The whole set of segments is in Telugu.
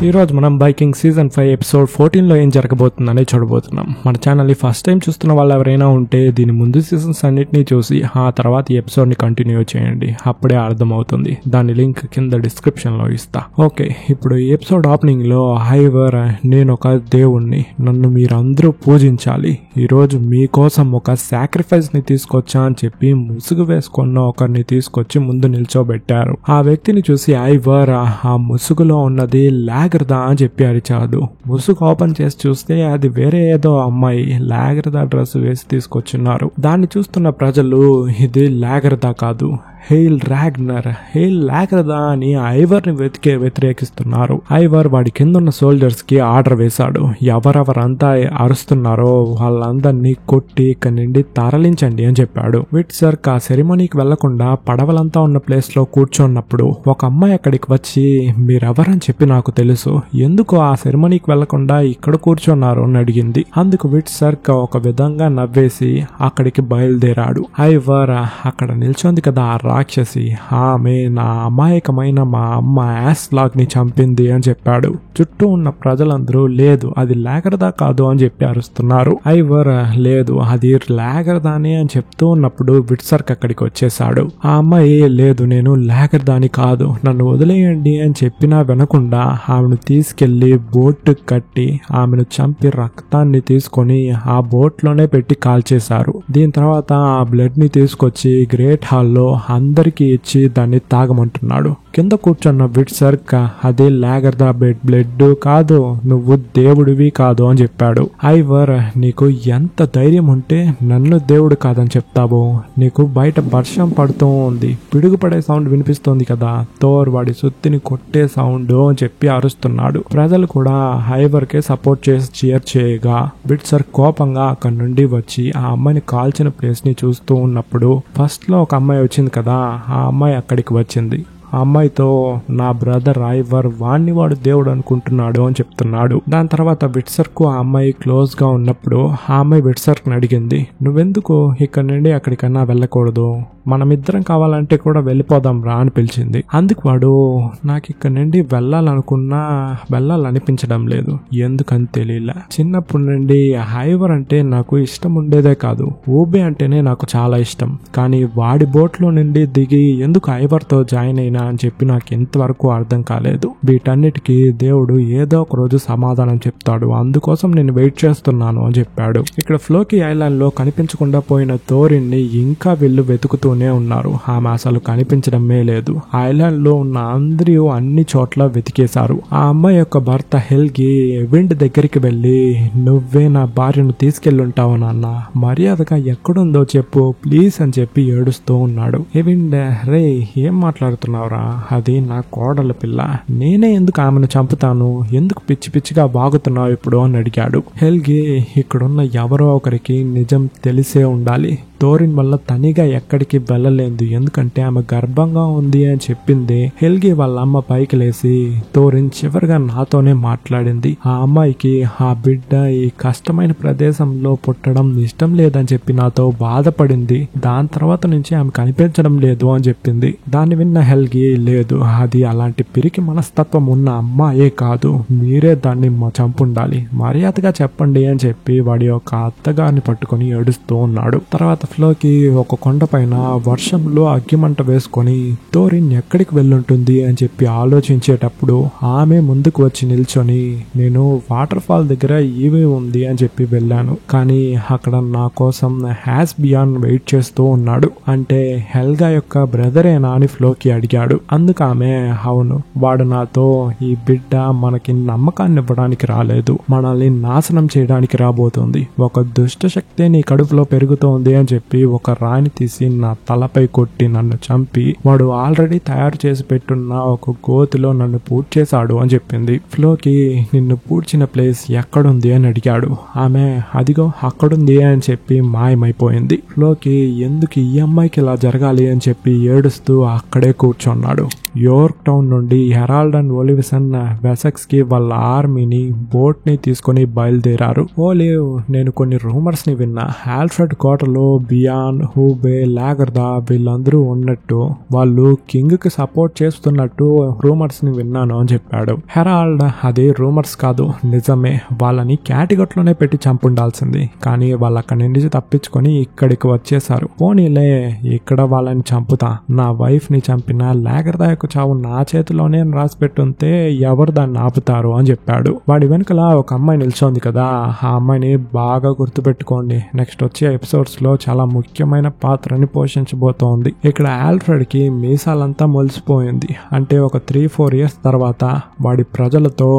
ఈ రోజు మనం బైకింగ్ సీజన్ 5 ఎపిసోడ్ 14 లో ఏం జరగబోతుందని చూడబోతున్నాం. మన ఛానల్ ని ఫస్ట్ టైం చూస్తున్న వాళ్ళు ఎవరైనా ఉంటే దీని ముందు సీజన్స్ అన్నిటిని చూసి ఆ తర్వాత ఈ ఎపిసోడ్ ని కంటిన్యూ చేయండి, అప్పుడే అర్థమవుతుంది. దాని లింక్ కింద డిస్క్రిప్షన్ లో ఇస్తా. ఓకే, ఇప్పుడు ఈ ఎపిసోడ్ ఓపెనింగ్ లో హైవర్, నేను ఒక దేవుణ్ణి, నన్ను మీరందరూ పూజించాలి, ఈ రోజు మీకోసం ఒక సాక్రిఫైస్ ని తీసుకొచ్చా అని చెప్పి ముసుగు వేసుకున్న ఒకరిని తీసుకొచ్చి ముందు నిల్చోబెట్టారు. ఆ వ్యక్తిని చూసి హైవర్ ఆ ముసుగులో ఉన్నది లాగర్దా అని చెప్పి అరిచాడు. ముసుగు ఓపెన్ చేసి చూస్తే అది వేరే ఏదో అమ్మాయి లాగర్దా డ్రెస్ వేసి తీసుకొచ్చున్నారు. దాన్ని చూస్తున్న ప్రజలు ఇది లాగర్దా కాదు, హెయిల్ రాగ్నర్, హెయిల్ లాగర్దా అని ఐవర్ ని వ్యతిరేకిస్తున్నారు. ఐవర్ వాడి కింద ఉన్న సోల్జర్స్ కి ఆర్డర్ వేశాడు, ఎవరెవరంతా అరుస్తున్నారో వాళ్ళందరినీ కొట్టి ఇక్కడి నుండి తరలించండి అని చెప్పాడు. విట్సర్ ఆ సెరిమనీకి వెళ్లకుండా పడవలంతా ఉన్న ప్లేస్ లో కూర్చున్నప్పుడు ఒక అమ్మాయి అక్కడికి వచ్చి, మీరెవరని చెప్పి నాకు తెలుసు, ఎందుకు ఆ సెరిమనీకి వెళ్లకుండా ఇక్కడ కూర్చున్నారు అని అడిగింది. అందుకు విట్సర్ ఒక విధంగా నవ్వేసి అక్కడికి బయలుదేరాడు. ఐవర్ అక్కడ నిల్చొంది కదా రాక్షసి, ఆమె నా అమాయకమైన మా అమ్మ యాస్లాగ్ ని చంపింది అని చెప్పాడు. చుట్టూ ఉన్న ప్రజలందరూ లేదు అది లాగర్దా కాదు అని చెప్పి అరుస్తున్నారు. ఐవర్ లేదు అది లాగర్దాని అని చెప్తూ ఉన్నప్పుడు విట్సర్క్ అక్కడికి వచ్చేసాడు. ఆ అమ్మాయి లేదు నేను లాగర్దాని కాదు, నన్ను వదిలేయండి అని చెప్పినా వినకుండా ఆమెను తీసుకెళ్లి బోట్ కట్టి ఆమెను చంపి రక్తాన్ని తీసుకొని ఆ బోట్ లోనే పెట్టి కాల్చేశారు. దీని తర్వాత ఆ బ్లడ్ ని తీసుకొచ్చి గ్రేట్ హాల్లో అందరికి ఇచ్చి దాన్ని తాగమంటున్నాడు. కింద కూర్చున్న విట్సర్క్ అదే లాగర్దా బ్లడ్ కాదు, నువ్వు దేవుడివి కాదు అని చెప్పాడు. ఐవర్ నీకు ఎంత ధైర్యం ఉంటే నన్ను దేవుడు కాదని చెప్తావు, నీకు బయట వర్షం పడుతూ ఉంది, పిడుగు పడే సౌండ్ వినిపిస్తోంది కదా, థోర్ వాడి సుత్తిని కొట్టే సౌండ్ అని చెప్పి అరుస్తున్నాడు. ప్రజలు కూడా ఐవర్ కే సపోర్ట్ చేసి చీర్ చేయగా విట్సర్ కోపంగా అక్కడి నుండి వచ్చి ఆ అమ్మాయిని కాల్చిన ప్లేస్ ని చూస్తూ ఉన్నప్పుడు ఫస్ట్ లో ఒక అమ్మాయి వచ్చింది కదా, ఆ అమ్మాయి అక్కడికి వచ్చింది. ఆ అమ్మాయితో నా బ్రదర్ ఐవర్ వాణ్ణి వాడు దేవుడు అనుకుంటున్నాడు అని చెప్తున్నాడు. దాని తర్వాత విట్సర్కు ఆ అమ్మాయి క్లోజ్ గా ఉన్నప్పుడు ఆ అమ్మాయి విట్సర్క్ అడిగింది, నువ్వెందుకు ఇక్కడ నుండి అక్కడికన్నా వెళ్ళకూడదు, మనమిద్దరం కావాలంటే కూడా వెళ్ళిపోదాం రా అని పిలిచింది. అందుకు వాడు నాకు ఇక్కడ నుండి వెళ్ళాలనిపించడం లేదు, ఎందుకని తెలియలే, చిన్నప్పటి నుండి ఐవర్ అంటే నాకు ఇష్టం ఉండేదే కాదు, ఊబే అంటేనే నాకు చాలా ఇష్టం, కానీ వాడి బోట్ లో నుండి దిగి ఎందుకు ఐవర్ తో జాయిన్ అయినా అని చెప్పి నాకు ఇంతవరకు అర్థం కాలేదు. వీటన్నిటికీ దేవుడు ఏదో ఒక రోజు సమాధానం చెప్తాడు, అందుకోసం నేను వెయిట్ చేస్తున్నాను అని చెప్పాడు. ఇక్కడ ఫ్లోకి ఐలాండ్ లో కనిపించకుండా పోయిన థోరిన్ ని ఇంకా వీళ్ళు వెతుకుతూనే ఉన్నారు. ఆమె అసలు కనిపించడమే లేదు. ఐలాండ్ లో ఉన్న అందరూ అన్ని చోట్ల వెతికేశారు. ఆ అమ్మాయి యొక్క భర్త హెల్గి ఎవిండ్ దగ్గరికి వెళ్లి, నువ్వే నా భార్యను తీసుకెళ్ళుంటావు నాన్న, మర్యాదగా ఎక్కడుందో చెప్పు ప్లీజ్ అని చెప్పి ఏడుస్తూ ఉన్నాడు. ఎవిండ్ రే ఏం మాట్లాడుతున్నావురా, అది నా కోడల పిల్ల, నేనే ఎందుకు ఆమెను చంపుతాను, ఎందుకు పిచ్చి పిచ్చిగా బాగుతున్నావు ఇప్పుడు అని అడిగాడు. హెల్గి ఇక్కడున్న ఎవరో ఒకరికి నిజం తెలిసే ఉండాలి, థోరిన్ వల్ల తనిగా ఎక్కడికి వెళ్ళలేదు, ఎందుకంటే ఆమె గర్భంగా ఉంది అని చెప్పింది. హెల్గి వాళ్ళ అమ్మ పైకి లేసి, థోరిన్ చివరిగా నాతోనే మాట్లాడింది, ఆ అమ్మాయికి ఆ బిడ్డ ఈ కష్టమైన ప్రదేశంలో పుట్టడం ఇష్టం లేదని చెప్పి నాతో బాధపడింది, దాని తర్వాత నుంచి ఆమె కనిపించడం లేదు అని చెప్పింది. దాన్ని విన్న హెల్గి, లేదు అది అలాంటి పిరికి మనస్తత్వం ఉన్న అమ్మాయే కాదు, మీరే దాన్ని చంపుండాలి, మర్యాదగా చెప్పండి అని చెప్పి వాడి యొక్క అత్తగారిని పట్టుకొని ఏడుస్తూ ఉన్నాడు. తర్వాత ఫ్లోకి ఒక కొండ పైన వర్షంలో అగ్గిమంట వేసుకొని థోరిన్ ఎక్కడికి వెళ్ళుంటుంది అని చెప్పి ఆలోచించేటప్పుడు ఆమె ముందుకు వచ్చి నిల్చొని, నేను వాటర్ ఫాల్ దగ్గర ఈవే ఉంది అని చెప్పి వెళ్ళాను, కానీ అక్కడ నా కోసం హ్యాస్బియాన్ వెయిట్ చేస్తూ ఉన్నాడు, అంటే హెల్గా యొక్క బ్రదరేనా అని ఫ్లోకి అడిగాడు. అందుకు ఆమె, అవును, వాడు నాతో ఈ బిడ్డ మనకి నమ్మకాన్ని ఇవ్వడానికి రాలేదు, మనల్ని నాశనం చేయడానికి రాబోతుంది, ఒక దుష్ట శక్తి నీ కడుపులో పెరుగుతోంది అని చెప్పి ఒక రాయిని తీసి నా తలపై కొట్టి నన్ను చంపి వాడు ఆల్రెడీ తయారు చేసి పెట్టున్న ఒక గోతిలో నన్ను పూడ్చేశాడు అని చెప్పింది. ఫ్లోకి నిన్ను పూడ్చిన ప్లేస్ ఎక్కడుంది అని అడిగాడు. ఆమె అదిగో అక్కడుంది అని చెప్పి మాయమైపోయింది. ఫ్లోకి ఎందుకు ఈ అమ్మాయికి ఇలా జరగాలి అని చెప్పి ఏడుస్తూ అక్కడే కూర్చున్నాడు. యోర్క్ టౌన్ నుండి హెరాల్డ్ అండ్ ఓలివిసన్ వెసెక్స్ కి వాళ్ళ ఆర్మీని బోట్ ని తీసుకుని బయలుదేరారు. ఓలివ్, నేను కొన్ని రూమర్స్ ని విన్నా. ఆల్ఫ్రెడ్ కోటలో బియాన్, హూబే, లాగర్దా వీళ్ళందరూ ఉన్నట్టు, వాళ్ళు కింగ్ కి సపోర్ట్ చేస్తున్నట్టు రూమర్స్ ని విన్నాను అని చెప్పాడు. హెరాల్డ్, అది రూమర్స్ కాదు, నిజమే. వాళ్ళని క్యాటిగట్లోనే పెట్టి చంపుండాల్సింది, కానీ వాళ్ళు అక్కడి నుంచి తప్పించుకొని ఇక్కడికి వచ్చేసారు. పోనీలే, ఇక్కడ వాళ్ళని చంపుతా. నా వైఫ్ ని చంపిన లాగర్దా యొక్క చావు నా చేతిలోనే రాసి పెట్టుంటే ఎవరు దాన్ని ఆపుతారు అని చెప్పాడు. వాడి వెనుకల ఒక అమ్మాయి నిల్చోంది కదా, ఆ అమ్మాయిని బాగా గుర్తుపెట్టుకోండి. నెక్స్ట్ వచ్చే ఎపిసోడ్స్ లో చాలా ముఖ్యమైన పాత్రని పోషించబోతోంది. ఇక్కడ ఆల్ఫ్రెడ్ కి మీసాలంతా మొలిసిపోయింది. అంటే ఒక 3-4 ఇయర్స్ తర్వాత వాడి ప్రజలతో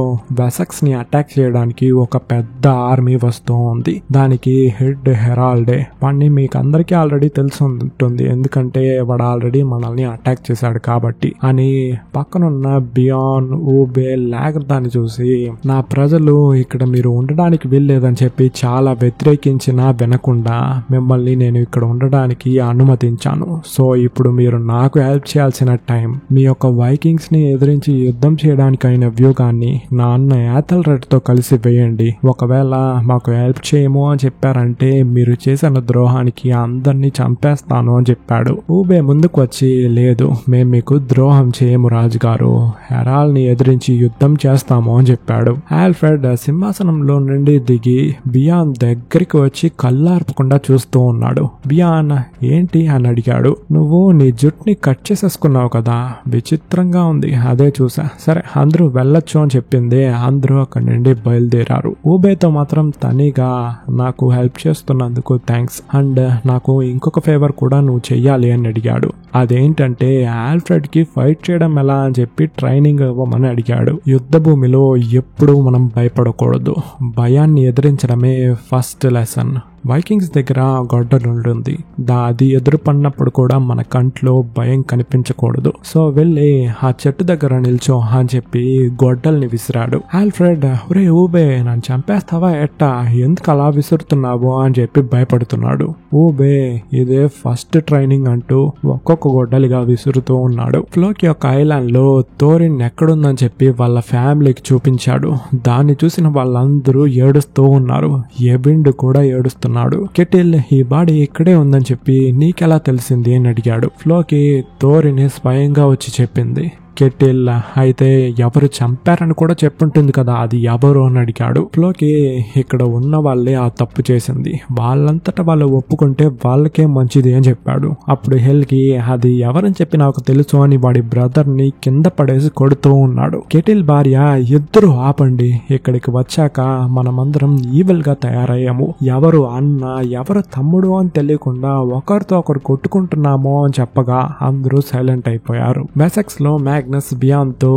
వెసెక్స్ ని అటాక్ చేయడానికి ఒక పెద్ద ఆర్మీ వస్తూ ఉంది. దానికి హెడ్ హెరాల్డే. వాడిని మీకు అందరికీ ఆల్రెడీ తెలిసి ఉంటుంది, ఎందుకంటే వాడు ఆల్రెడీ మనల్ని అటాక్ చేశాడు కాబట్టి అని. పక్కనున్న బియాన్, ఊబే, లాగర్దాని చూసి, నా ప్రజలు ఇక్కడ మీరు ఉండడానికి వీల్లేదని చెప్పి చాలా వ్యతిరేకించినా వినకుండా మిమ్మల్ని నేను ఇక్కడ ఉండడానికి అనుమతించాను. సో ఇప్పుడు మీరు నాకు హెల్ప్ చేయాల్సిన టైం. మీ యొక్క వైకింగ్స్ ని ఎదిరించి యుద్ధం చేయడానికి అయిన వ్యూహాన్ని నా అన్న యాథల్రెడ్ తో కలిసి వేయండి. ఒకవేళ మాకు హెల్ప్ చేయము అని చెప్పారంటే మీరు చేసిన ద్రోహానికి అందరినీ చంపేస్తాను అని చెప్పాడు. ఊబే ముందుకు వచ్చి, లేదు, మేము మీకు ద్రోహం చేయము రాజుగారు, హెరాల్ ని ఎదిరించి యుద్ధం చేస్తాము అని చెప్పాడు. ఆల్ఫ్రెడ్ సింహాసనంలో నుండి దిగి బియాన్ దగ్గరికి వచ్చి కళ్ళార్పకుండా చూస్తూ ఉన్నాడు. బియాన్, ఏంటి అని అడిగాడు. నువ్వు నీ జుట్టుని కట్ చేసేసుకున్నావు కదా, విచిత్రంగా ఉంది. అదే చూసా. సరే, అందరూ వెళ్ళొచ్చు అని చెప్పింది. అందరూ అక్కడి నుండి బయలుదేరారు. ఊబేతో మాత్రం తనిగా, నాకు హెల్ప్ చేస్తున్నందుకు థ్యాంక్స్, అండ్ నాకు ఇంకొక ఫేవర్ కూడా నువ్వు చెయ్యాలి అని అడిగాడు. అదేంటంటే ఆల్ఫ్రెడ్ కి ఫైట్ చేయడం ఎలా అని చెప్పి ట్రైనింగ్ ఇవ్వమని అడిగాడు. యుద్ధ భూమిలో ఎప్పుడు మనం భయపడకూడదు, భయాన్ని ఎదిరించడమే ఫస్ట్ లెసన్. వైకింగ్స్ దగ్గర గొడ్డలుంటుంది, అది ఎదురుపడినప్పుడు కూడా మన కంట్లో భయం కనిపించకూడదు. సో వెళ్ళి ఆ చెట్టు దగ్గర నిల్చో అని చెప్పి గొడ్డల్ని విసిరాడు. ఆల్ఫ్రెడ్, ఒరే ఊబే, నన్ను చంపేస్తావా ఎట్టా, ఎందుకు అలా విసురుతున్నావు అని చెప్పి భయపడుతున్నాడు. ఊబే, ఇదే ఫస్ట్ ట్రైనింగ్ అంటూ ఒక్కొక్క గొడ్డలిగా విసురుతూ ఉన్నాడు. ఫ్లోకి యొక్క ఐలాండ్ లో థోరిన్ ఎక్కడుందని చెప్పి వాళ్ళ ఫ్యామిలీకి చూపించాడు. దాన్ని చూసిన వాళ్ళందరూ ఏడుస్తూ ఉన్నారు. ఎబిండ్ కూడా ఏడుస్తున్నాడు. కెటిల్, ఈ బాడీ ఇక్కడే ఉందని చెప్పి నీకెలా తెలిసింది అని అడిగాడు. ఫ్లోకి థోరిన్ స్వయంగా వచ్చి చెప్పింది. కెటిల్, అయితే ఎవరు చంపారని కూడా చెప్పుంటుంది కదా, అది ఎవరు అని అడిగాడు. ఫ్లోకి, ఇక్కడ ఉన్న వాళ్ళే ఆ తప్పు చేసింది, వాళ్ళంతటా వాళ్ళు ఒప్పుకుంటే వాళ్ళకే మంచిది అని చెప్పాడు. అప్పుడు హెల్కి, అది ఎవరని చెప్పి నాకు తెలుసు అని వాడి బ్రదర్ ని కింద పడేసి కొడుతూ ఉన్నాడు. కెటిల్ భార్య, ఇద్దరు ఆపండి, ఇక్కడికి వచ్చాక మనమందరం ఈవిల్ గా తయారయ్యాము, ఎవరు అన్న ఎవరు తమ్ముడు అని తెలియకుండా ఒకరితో ఒకరు కొట్టుకుంటున్నామో అని చెప్పగా అందరూ సైలెంట్ అయిపోయారు. వెసెక్స్ లో బియాన్ తో,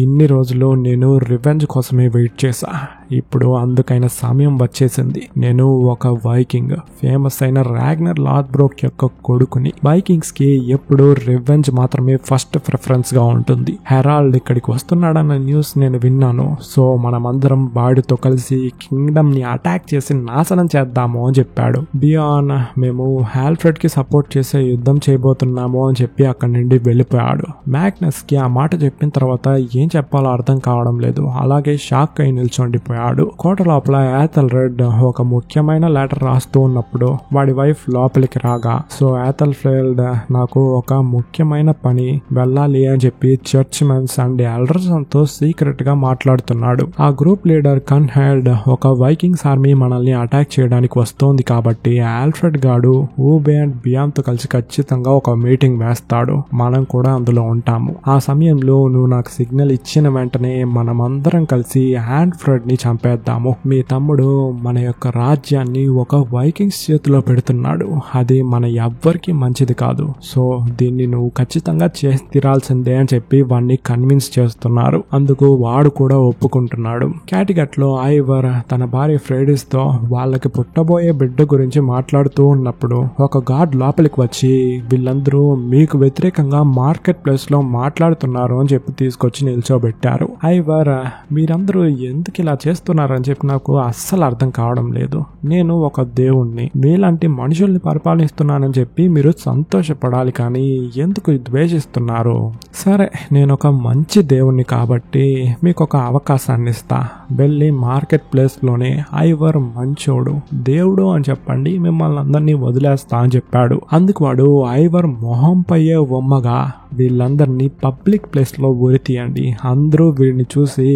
ఇన్ని రోజులు నేను రివెంజ్ కోసమే వెయిట్ చేశా, ఇప్పుడు అందుకైన సమయం వచ్చేసింది. నేను ఒక వైకింగ్, ఫేమస్ అయిన రాగ్నర్ లాథ్బ్రోక్ యొక్క కొడుకుని. వైకింగ్స్ కి ఎప్పుడు రివెంజ్ మాత్రమే ఫస్ట్ ప్రిఫరెన్స్ గా ఉంటుంది. హెరాల్డ్ ఇక్కడికి వస్తున్నాడన్న న్యూస్ నేను విన్నాను. సో మనమందరం వాడితో కలిసి కింగ్డమ్ ని అటాక్ చేసి నాశనం చేద్దాము అని చెప్పాడు. బియాన్, మేము ఆల్ఫ్రెడ్ కి సపోర్ట్ చేసే యుద్ధం చేయబోతున్నాము అని చెప్పి అక్కడి నుండి వెళ్ళిపోయాడు. మ్యాగ్నస్ కి ఆ మాట చెప్పిన తర్వాత ఏం చెప్పాలో అర్థం కావడం లేదు. అలాగే షాక్ అయి నిల్చొండిపోయాడు. కోట లోపల యాథల్రెడ్ ఒక ముఖ్యమైన లెటర్ రాస్తూ ఉన్నప్పుడు వాడి వైఫ్ లోపలికి రాగా, సో యాథల్ఫెల్డ్, నాకు ఒక ముఖ్యమైన పని, వెళ్ళాలి అని చెప్పి చర్చ్ మెన్స్ అండ్ ఎల్డర్స్ తో సీక్రెట్ గా మాట్లాడుతున్నాడు. ఆ గ్రూప్ లీడర్ కన్హెల్డ్, ఒక వైకింగ్స్ ఆర్మీ మనల్ని అటాక్ చేయడానికి వస్తోంది కాబట్టి ఆల్ఫ్రెడ్ గాడు ఊబే అండ్ బియాన్ తో కలిసి ఖచ్చితంగా ఒక మీటింగ్ వేస్తాడు, మనం కూడా అందులో ఉంటాము. ఆ సమయంలో నువ్వు నాకు సిగ్నల్ ఇచ్చిన వెంటనే మనమందరం కలిసి ఆల్ఫ్రెడ్ ని చంపేద్దాము. మీ తమ్ముడు మన యొక్క రాజ్యాన్ని ఒక వైకింగ్స్ చేతిలో పెడుతున్నాడు, అది మన ఎవ్వరికి మంచిది కాదు. సో దీన్ని నువ్వు ఖచ్చితంగా చేసి తీరాల్సిందే అని చెప్పి వాడిని కన్విన్స్ చేస్తున్నారు. అందుకు వాడు కూడా ఒప్పుకుంటున్నాడు. క్యాటిగట్ లో ఐవర్ తన భార్య ఫ్రెడిస్ తో వాళ్ళకి పుట్టబోయే బిడ్డ గురించి మాట్లాడుతూ ఉన్నప్పుడు ఒక గార్డ్ లోపలికి వచ్చి, వీళ్ళందరూ మీకు వ్యతిరేకంగా మార్కెట్ ప్లేస్ లో మాట్లాడుతున్నారు అని చెప్పి తీసుకొచ్చి నిల్చోబెట్టారు. ఐవర్, మీరందరూ ఎందుకు ఇలా చేస్తున్నారు చేస్తున్నారని చెప్పి నాకు అస్సలు అర్థం కావడం లేదు. నేను ఒక దేవుణ్ణి, మీలాంటి మనుషుల్ని పరిపాలిస్తున్నానని చెప్పి మీరు సంతోషపడాలి, కానీ ఎందుకు ద్వేషిస్తున్నారు? సరే, నేను ఒక మంచి దేవుణ్ణి కాబట్టి మీకు ఒక అవకాశాన్ని ఇస్తా. వెళ్ళి మార్కెట్ ప్లేస్ లోనే ఐవర్ మంచోడు దేవుడు అని చెప్పండి, మిమ్మల్ని అందరినీ వదిలేస్తా అని చెప్పాడు. అందుకు వాడు ఐవర్ మొహం పయ్యే బొమ్మగా వీళ్ళందరినీ పబ్లిక్ ప్లేస్ లో ఉరి తీయండి, అందరూ వీడిని చూసి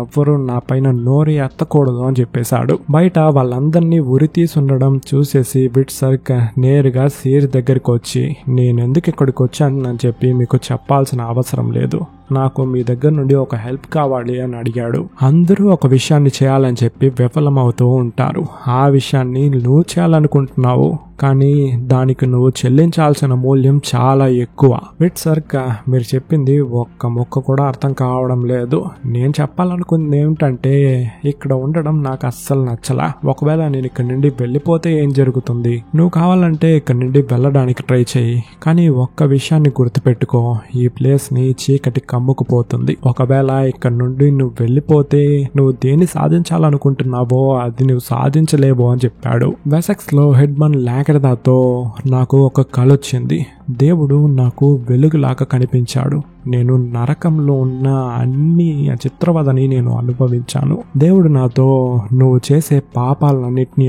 ఎవ్వరూ నా పైన నోరు ఎత్తకూడదు అని చెప్పేశాడు. బయట వాళ్ళందరినీ ఉరి తీసుండడం చూసేసి విట్సర్క్ నేరుగా సీర్ దగ్గరికి వచ్చి, నేను ఎందుకు ఇక్కడికి వచ్చానని చెప్పి మీకు చెప్పాల్సిన అవసరం లేదు, నాకు మీ దగ్గర నుండి ఒక హెల్ప్ కావాలి అని అడిగాడు. అందరూ ఒక విషయాన్ని చేయాలని చెప్పి విఫలమవుతూ ఉంటారు. ఆ విషయాన్ని నువ్వు చేయాలనుకుంటున్నావు, కానీ దానికి నువ్వు చెల్లించాల్సిన మూల్యం చాలా ఎక్కువ. విట్సర్క్, మీరు చెప్పింది ఒక్క ముక్క కూడా అర్థం కావడం లేదు. నేను చెప్పాలనుకుంది ఏమిటంటే, ఇక్కడ ఉండడం నాకు అస్సలు నచ్చలా. ఒకవేళ నేను ఇక్కడ నుండి వెళ్ళిపోతే ఏం జరుగుతుంది? నువ్వు కావాలంటే ఇక్కడ నుండి వెళ్ళడానికి ట్రై చేయి, కానీ ఒక్క విషయాన్ని గుర్తుపెట్టుకో, ఈ ప్లేస్ ని చీకటి కమ్ముకుపోతుంది. ఒకవేళ ఇక్కడ నుండి నువ్వు వెళ్ళిపోతే నువ్వు దేన్ని సాధించాలనుకుంటున్నావో అది నువ్వు సాధించలేవో అని చెప్పాడు. వెసెక్స్ లో హెడ్మన్ లాగర్దాతో నాకు ఒక కల వచ్చింది. దేవుడు నాకు వెలుగులాగా కనిపించాడు. నేను నరకంలో ఉన్న అన్ని చిత్రవదని నేను అనుభవించాను. దేవుడు నాతో, నువ్వు చేసే పాపాలన్నిటినీ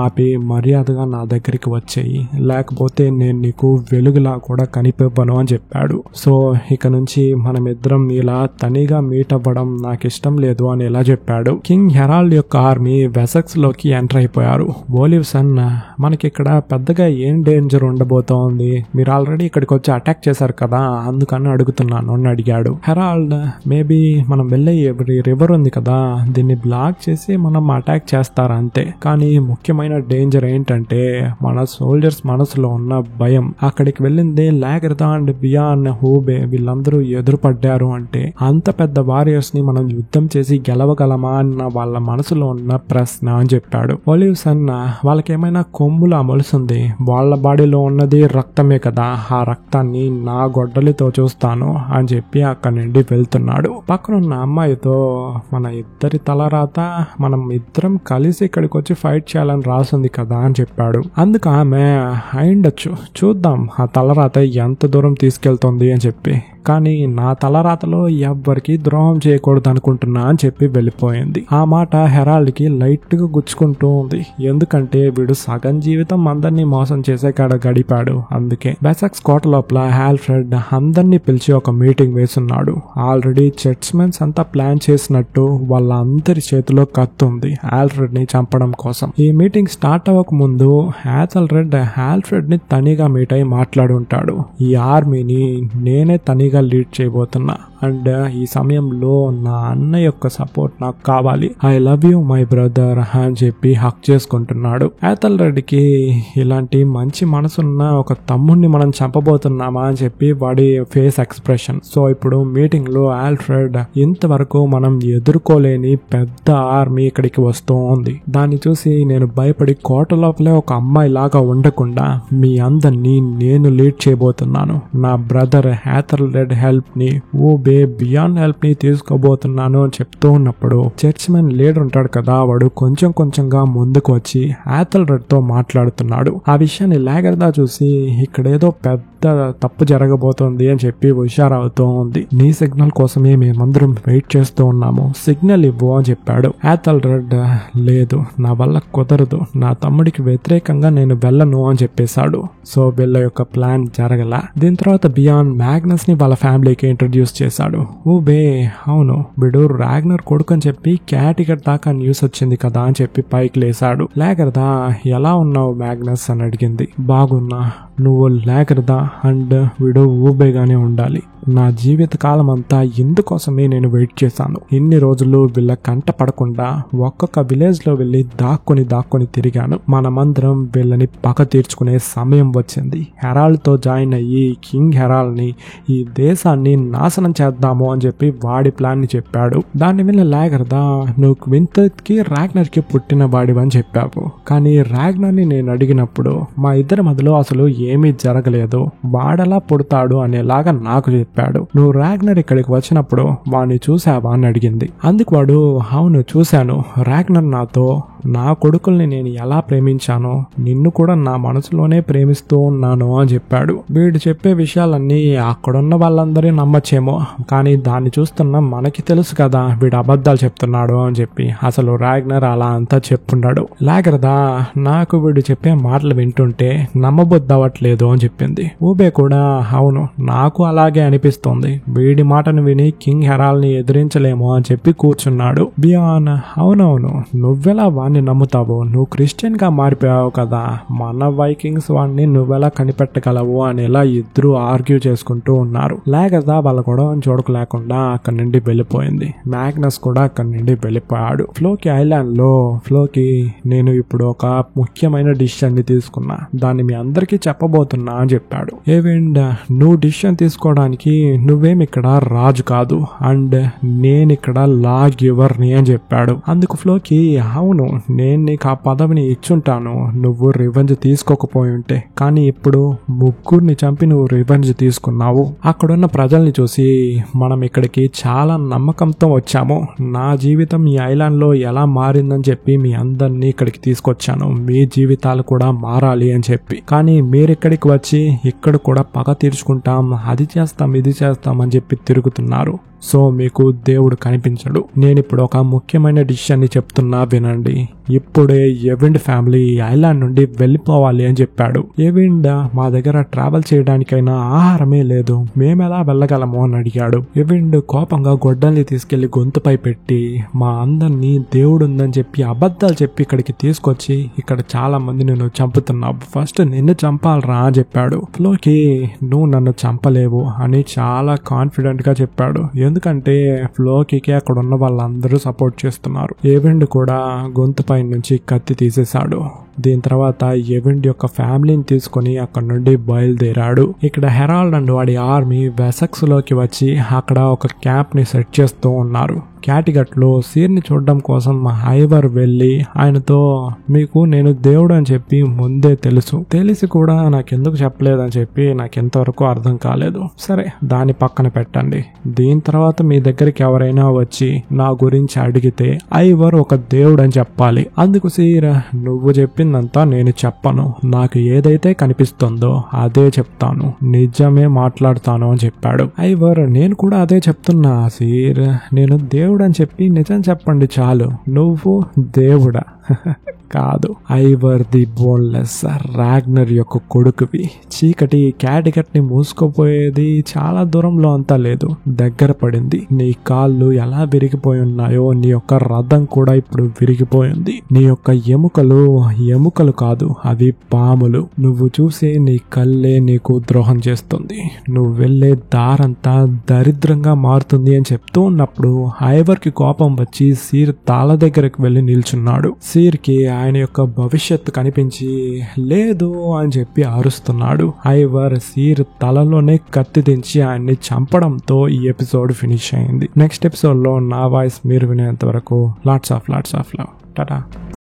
ఆపి మర్యాదగా నా దగ్గరికి వచ్చేయి, లేకపోతే నేను నీకు వెలుగులా కూడా కనిపివ్వను అని చెప్పాడు. సో ఇక నుంచి మనమిద్దరం ఇలా తనిగా మీట్ అవ్వడం నాకు ఇష్టం లేదు అని ఇలా చెప్పాడు. కింగ్ హెరాల్డ్ యొక్క ఆర్మీ వెసెక్స్ లోకి ఎంటర్ అయిపోయారు. ఓలివ్సన్, మనకి ఇక్కడ పెద్దగా ఏం డేంజర్ ఉండబోతోంది, మీరు ఆల్రెడీ ఇక్కడికి వచ్చి అటాక్ చేశారు కదా, అందుకని అడుగుతున్నాను అని అడిగాడు. హెరాల్డ్, మేబీ మనం వెళ్ళే రివర్ ఉంది కదా, దీన్ని బ్లాక్ చేసి మనం అటాక్ చేస్తారు అంతే, కానీ ముఖ్యమైన డేంజర్ ఏంటంటే మన సోల్జర్స్ మనసులో ఉన్న భయం. అక్కడికి వెళ్ళింది లాగర్దా అండ్ బియాన్ హూబే, వీళ్ళందరూ ఎదురుపడ్డారు అంటే అంత పెద్ద వారియర్స్ ని మనం యుద్ధం చేసి గెలవగలమా అన్న వాళ్ళ మనసులో ఉన్న ప్రశ్న అని చెప్పాడు. ఒలివ్సన్, వాళ్ళకేమైనా కొమ్ములా మొలుస్తుంది, వాళ్ళ బాడీలో ఉన్నది రక్తమే కదా, ఆ రక్తాన్ని నా గొడ్డలితో చూస్తాను అని చెప్పి అక్కడి నుండి వెళ్తున్నాడు. పక్కనున్న అమ్మాయితో, మన ఇద్దరి తలరాత మనం ఇద్దరం కలిసి ఇక్కడికి వచ్చి ఫైట్ చేయాలని రాసింది కదా అని చెప్పాడు. అందుకు ఆమె, అయిండొచ్చు, చూద్దాం ఆ తలరాత ఎంత దూరం తీసుకెళ్తుంది అని చెప్పి, కానీ నా తలరాతలో ఎవ్వరికి ద్రోహం చేయకూడదు అనుకుంటున్నా అని చెప్పి వెళ్ళిపోయింది. ఆ మాట హెరాల్డ్ కి లైట్ గా గుచ్చుకుంటూ ఉంది, ఎందుకంటే వీడు సగం జీవితం అందరినీ మోసం చేసే కాడ గడిపాడు. అందుకే వెసెక్స్ కోట లోపల ఆల్ఫ్రెడ్ అందరినీ పిలిచి ఒక మీటింగ్ వేస్తున్నాడు. ఆల్రెడీ చర్చ్మెన్స్ అంతా ప్లాన్ చేసినట్టు వాళ్ళందరి చేతిలో కత్తి ఉంది ఆల్ఫ్రెడ్ ని చంపడం కోసం. ఈ మీటింగ్ స్టార్ట్ అవ్వక ముందు యాథల్రెడ్ ఆల్ఫ్రెడ్ ని తనిగా మీట్ అయి మాట్లాడి ఉంటాడు. ఈ ఆర్మీని నేనే తనిగా లీడ్ చేయబోతున్నా, అండ్ ఈ సమయంలో నా అన్న యొక్క సపోర్ట్ నాకు కావాలి, I love you my brother అని చెప్పి హక్ చేసుకుంటున్నాడు. యాథల్రెడ్కి ఇలాంటి మంచి మనసున్న ఒక తమ్ముడిని మనం చంపబోతున్నామా అని చెప్పి వాడి ఫేస్ ఎక్స్ప్రెషన్. సో ఇప్పుడు మీటింగ్ లో ఆల్ఫ్రెడ్, ఇంతవరకు మనం ఎదుర్కోలేని పెద్ద ఆర్మీ ఇక్కడికి వస్తూ ఉంది, దాన్ని చూసి నేను భయపడి కోట లోపలే ఒక అమ్మాయి లాగా ఉండకుండా మీ అందరినీ నేను లీడ్ చేయబోతున్నాను. నా బ్రదర్ యాథల్రెడ్ హెల్ప్ ని, ఓబే బియాన్ హెల్ప్ ని తీసుకోబోతున్నాను అని చెప్తూ ఉన్నప్పుడు చర్చ్మెన్ లీడర్ ఉంటాడు కదా, వాడు కొంచెం కొంచెంగా ముందుకు వచ్చి యాథల్రెడ్ తో మాట్లాడుతున్నాడు. ఆ విషయాన్ని లాగర్దా చూసి ఇక్కడేదో పెద్ద తప్పు జరగబోతోంది అని చెప్పి హుషారవుతూ ఉంది. నీ సిగ్నల్ కోసమే మేమందరం వెయిట్ చేస్తూ ఉన్నాము, సిగ్నల్ ఇవ్వు అని చెప్పాడు. యాథల్రెడ్, లేదు నా వల్ల కుదరదు, నా తమ్ముడికి వ్యతిరేకంగా నేను వెళ్ళను అని చెప్పేశాడు. సో వీళ్ళ యొక్క ప్లాన్ జరగల. దీని తర్వాత బియాన్ మ్యాగ్నస్ ని వాళ్ళ ఫ్యామిలీకి ఇంట్రడ్యూస్ చేశాడు. ఊబే, అవును వీడు రాగ్నర్ కొడుకు అని చెప్పి క్యాటికట్ దాకా న్యూస్ వచ్చింది కదా అని చెప్పి పైకి లేసాడు. లాగర్దా, ఎలా ఉన్నావు మ్యాగ్నస్ అని అడిగింది. బాగున్నా, నువ్వు లాగర్దా అండ్ వీడు ఊబేగానే ఉండాలి. నా జీవిత కాలం అంతా ఇందుకోసమే నేను వెయిట్ చేశాను. ఇన్ని రోజులు వీళ్ళ కంట పడకుండా ఒక్కొక్క విలేజ్ లో వెళ్ళి దాక్కుని తిరిగాను. మనమందరం వీళ్ళని పగ తీర్చుకునే సమయం వచ్చింది. హెరాల్డ్ తో జాయిన్ అయ్యి కింగ్ హెరాల్డ్ ని, ఈ దేశాన్ని నాశనం చేద్దాము అని చెప్పి వాడి ప్లాన్ ని చెప్పాడు. దాని మీద లాగర్దా, నువ్వు క్వింతకి రాగ్నర్ కి పుట్టిన వాడివని చెప్పావు, కానీ రాగ్నర్ ని నేను అడిగినప్పుడు మా ఇద్దరి మధ్యలో అసలు ఏమీ జరగలేదు, వాడలా పుడతాడు అనేలాగా నాకు చెప్పాడు. నువ్వు రాగ్నర్ ఇక్కడికి వచ్చినప్పుడు వాడిని చూసావా అని అడిగింది. అందుకు వాడు అవును చూశాను, రాగ్నర్ నాతో నా కొడుకుల్ని నేను ఎలా ప్రేమించానో నిన్ను కూడా నా మనసులోనే ప్రేమిస్తూ ఉన్నాను అని చెప్పాడు. వీడు చెప్పే విషయాలన్నీ అక్కడున్న వాళ్ళందరూ నమ్మచ్చేమో, కానీ దాన్ని చూస్తున్న మనకి తెలుసు కదా వీడు అబద్ధాలు చెప్తున్నాడు అని చెప్పి. అసలు రాగ్నర్ అలా అంతా చెప్పున్నాడు. లాగరదా నాకు వీడు చెప్పే మాటలు వింటుంటే నమ్మబుద్దవట్లేదు అని చెప్పింది. ఊబే కూడా అవును నాకు అలాగే అనిపిస్తోంది, వీడి మాటను విని కింగ్ హెరాల్ని ఎదిరించలేమో అని చెప్పి కూర్చున్నాడు. బియాన్ అవునవును నువ్వెలా వాడిని నమ్ముతావు, నువ్వు క్రిస్టియన్ గా మారిపోయావు కదా, మన వైకింగ్స్ వాడిని నువ్వెలా కనిపెట్టగలవు అని ఇలా ఇద్దరు ఆర్గ్యూ చేసుకుంటూ ఉన్నారు. లేకదా వాళ్ళ గొడవని చూడకలేకుండా అక్కడి నుండి వెళ్ళిపోయింది. మ్యాగ్నస్ కూడా అక్కడి నుండి వెళ్ళిపోయాడు. ఫ్లోకి ఐలాండ్ లో ఫ్లోకి నేను ఇప్పుడు ఒక ముఖ్యమైన డిసిషన్ ని తీసుకున్నా, దాన్ని మీ అందరికీ చెప్పబోతున్నా అని చెప్పాడు. ఏవిండ్ నువ్వు డిసిషన్ తీసుకోవడానికి నువ్వేం ఇక్కడ రాజు కాదు అండ్ నేను ఇక్కడ లా గివర్ని అని చెప్పాడు. అందుకు ఫ్లోకి అవును నేను నీకు ఆ పదవిని ఇచ్చుంటాను నువ్వు రివెంజ్ తీసుకోకపోయి ఉంటే, కానీ ఇప్పుడు ముగ్గురిని చంపి నువ్వు రివెంజ్ తీసుకున్నావు. అక్కడున్న ప్రజల్ని చూసి మనం ఇక్కడికి చాలా నమ్మకంతో వచ్చాము, నా జీవితం ఈ ఐలాండ్ లో ఎలా మారిందని చెప్పి మీ అందరినీ ఇక్కడికి తీసుకొచ్చాను, మీ జీవితాలు కూడా మారాలి అని చెప్పి, కానీ మీరు ఇక్కడికి వచ్చి ఇక్కడ కూడా పగ తీర్చుకుంటాం, అది చేస్తాం ఇది చేస్తాం అని చెప్పి తిరుగుతున్నారు. సో మీకు దేవుడు కనిపించడు. నేను ఇప్పుడు ఒక ముఖ్యమైన డిసిషన్ ని చెప్తున్నా వినండి. ఇప్పుడే ఎవిండ్ ఫ్యామిలీ ఐలాండ్ నుండి వెళ్ళిపోవాలి అని చెప్పాడు. ఎవిండ్ మా దగ్గర ట్రావెల్ చేయడానికైనా ఆహారమే లేదు, మేమెలా వెళ్ళగలము అని అడిగాడు. ఎవిండ్ కోపంగా గొడ్డల్ని తీసుకెళ్లి గొంతుపై పెట్టి మా అందరినీ దేవుడు ఉందని చెప్పి అబద్ధాలు చెప్పి ఇక్కడికి తీసుకొచ్చి ఇక్కడ చాలా మంది నేను చంపుతున్నావు, ఫస్ట్ నిన్ను చంపాలరా అని చెప్పాడు. ఫ్లోకి నువ్వు నన్ను చంపలేవు అని చాలా కాన్ఫిడెంట్ గా చెప్పాడు. ఎందుకంటే ఫ్లోకి అక్కడ ఉన్న వాళ్ళందరూ సపోర్ట్ చేస్తున్నారు. ఏవెండ్ కూడా గొంతుపై నుంచి కత్తి తీసేశాడు. దీని తర్వాత ఎవిండ్ యొక్క ఫ్యామిలీని తీసుకుని అక్కడ నుండి బయలుదేరాడు. ఇక్కడ హెరాల్డ్ అండ్ వాడి ఆర్మీ వెసక్స్ లోకి వచ్చి అక్కడ ఒక క్యాంప్ ని సెట్ చేస్తూ ఉన్నారు. క్యాటిగట్ లో సీర్ని చూడడం కోసం ఐవర్ వెళ్ళి ఆయనతో మీకు నేను దేవుడు అని చెప్పి ముందే తెలిసి కూడా నాకెందుకు చెప్పలేదని చెప్పి నాకు ఎంతవరకు అర్థం కాలేదు. సరే దాన్ని పక్కన పెట్టండి. దీని తర్వాత మీ దగ్గరికి ఎవరైనా వచ్చి నా గురించి అడిగితే ఐవర్ ఒక దేవుడు అని చెప్పాలి. అందుకు సీర్ నువ్వు చెప్పిందంతా నేను చెప్పను, నాకు ఏదైతే కనిపిస్తుందో అదే చెప్తాను, నిజమే మాట్లాడతాను అని చెప్పాడు. ఐవర్ నేను కూడా అదే చెప్తున్నా సీర్, నేను దేవుడు అని చెప్పి నిజం చెప్పండి చాలు. నువ్వు దేవుడా? కాదు, ఐవర్ ది బోన్లెస్ రాగ్నర్ యొక్క కొడుకువి. చీకటి క్యాటిగట్ ని మూసుకుపోయేది చాలా దూరంలో అంతా లేదు, దగ్గర పడింది. నీ కాళ్ళు ఎలా విరిగిపోయి ఉన్నాయో నీ యొక్క రథం కూడా ఇప్పుడు విరిగిపోయింది. నీ యొక్క ఎముకలు కాదు అవి పాములు. నువ్వు చూసే నీ కళ్ళే నీకు ద్రోహం చేస్తుంది, నువ్వు వెళ్లే దారంతా దరిద్రంగా మారుతుంది అని చెప్తూ ఉన్నప్పుడు ఐవర్ కి కోపం వచ్చి సీర్ తాళ దగ్గరకు వెళ్లి నిల్చున్నాడు. సీర్ కి ఆయన యొక్క భవిష్యత్తు కనిపించి లేదు అని చెప్పి అరుస్తున్నాడు. ఐవర్ సీర్ తలలోనే కత్తి దించి ఆయన్ని చంపడంతో ఈ ఎపిసోడ్ ఫినిష్ అయింది. నెక్స్ట్ ఎపిసోడ్ లో నా వాయిస్ మీరు వినేంత వరకు లాట్స్ ఆఫ్ లవ్. టాటా.